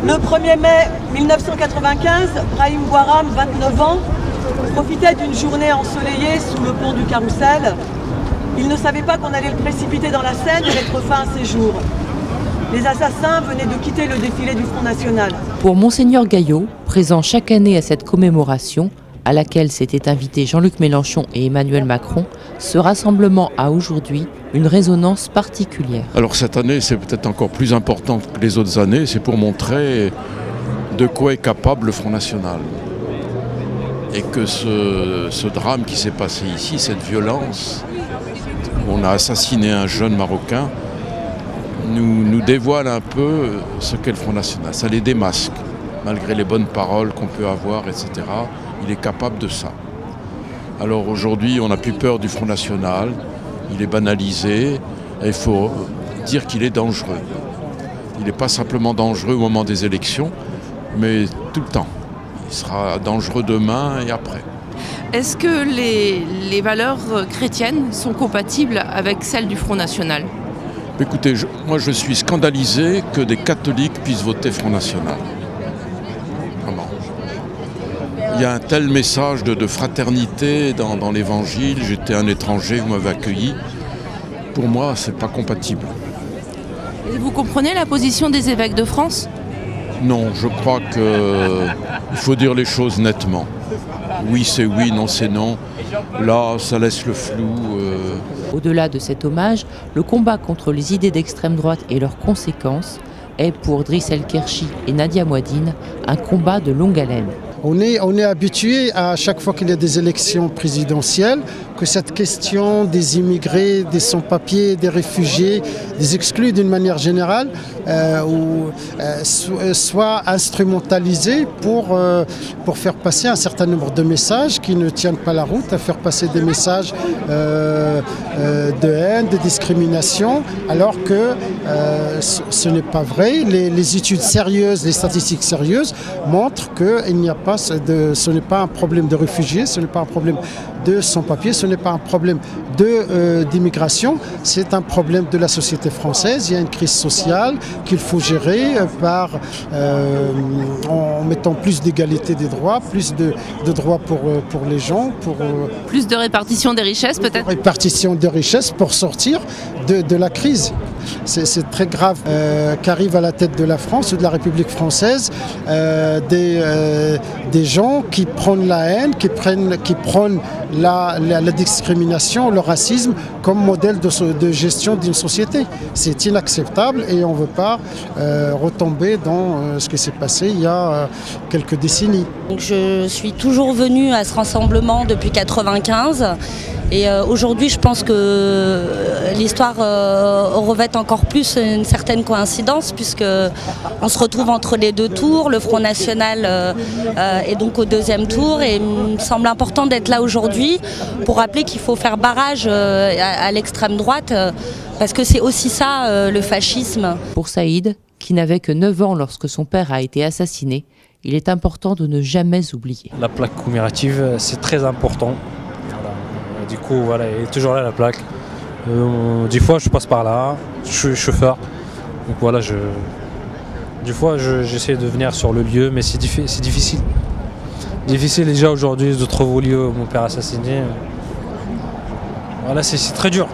Le 1er mai 1995, Brahim Bouaram, 29 ans, profitait d'une journée ensoleillée sous le pont du Carrousel. Il ne savait pas qu'on allait le précipiter dans la Seine et mettre fin à ses jours. Les assassins venaient de quitter le défilé du Front National. Pour Monseigneur Gaillot, présent chaque année à cette commémoration, à laquelle s'étaient invités Jean-Luc Mélenchon et Emmanuel Macron, ce rassemblement a aujourd'hui une résonance particulière. Alors cette année, c'est peut-être encore plus important que les autres années, c'est pour montrer de quoi est capable le Front National. Et que ce drame qui s'est passé ici, cette violence, où on a assassiné un jeune Marocain, nous dévoile un peu ce qu'est le Front National. Ça les démasque, malgré les bonnes paroles qu'on peut avoir, etc. Il est capable de ça. Alors aujourd'hui, on n'a plus peur du Front National, il est banalisé, et il faut dire qu'il est dangereux. Il n'est pas simplement dangereux au moment des élections, mais tout le temps. Il sera dangereux demain et après. Est-ce que les valeurs chrétiennes sont compatibles avec celles du Front National ? Écoutez, moi je suis scandalisé que des catholiques puissent voter Front National. Vraiment. Il y a un tel message de fraternité dans l'évangile. J'étais un étranger, vous m'avez accueilli. Pour moi, c'est pas compatible. Et vous comprenez la position des évêques de France ? Non, je crois qu'il faut dire les choses nettement. Oui, c'est oui, non, c'est non. Là, ça laisse le flou. Au-delà de cet hommage, le combat contre les idées d'extrême droite et leurs conséquences est pour Driss El-Kerchi et Nadia Mouadine un combat de longue haleine. On est habitué à chaque fois qu'il y a des élections présidentielles que cette question des immigrés, des sans-papiers, des réfugiés, des exclus d'une manière générale, soit instrumentalisée pour faire passer un certain nombre de messages qui ne tiennent pas la route, à faire passer des messages de haine, de discrimination, alors que ce n'est pas vrai. Les études sérieuses, les statistiques sérieuses montrent qu'il n'y a pas ce n'est pas un problème de réfugiés, ce n'est pas un problème de sans-papiers, ce n'est pas un problème d'immigration, c'est un problème de la société française. Il y a une crise sociale qu'il faut gérer en mettant plus d'égalité des droits, plus de droits pour les gens. Plus de répartition des richesses peut-être ? Répartition des richesses pour sortir de la crise. C'est très grave qu'arrivent à la tête de la France ou de la République française des gens qui prônent la haine, qui prônent la discrimination, le racisme comme modèle de gestion d'une société. C'est inacceptable et on ne veut pas retomber dans ce qui s'est passé il y a quelques décennies. Je suis toujours venue à ce rassemblement depuis 1995 et aujourd'hui je pense que l'histoire revêt encore plus une certaine coïncidence puisque on se retrouve entre les deux tours, le Front National est donc au deuxième tour et il me semble important d'être là aujourd'hui pour rappeler qu'il faut faire barrage à l'extrême droite parce que c'est aussi ça le fascisme. Pour Saïd, qui n'avait que 9 ans lorsque son père a été assassiné, il est important de ne jamais oublier. La plaque commémorative, c'est très important. Voilà. Du coup, voilà, elle est toujours là la plaque. Des fois, je passe par là, je suis chauffeur. Donc voilà, des fois, j'essaie de venir sur le lieu, mais c'est difficile. Difficile déjà aujourd'hui de trouver au lieu où mon père assassiné. Voilà, c'est très dur.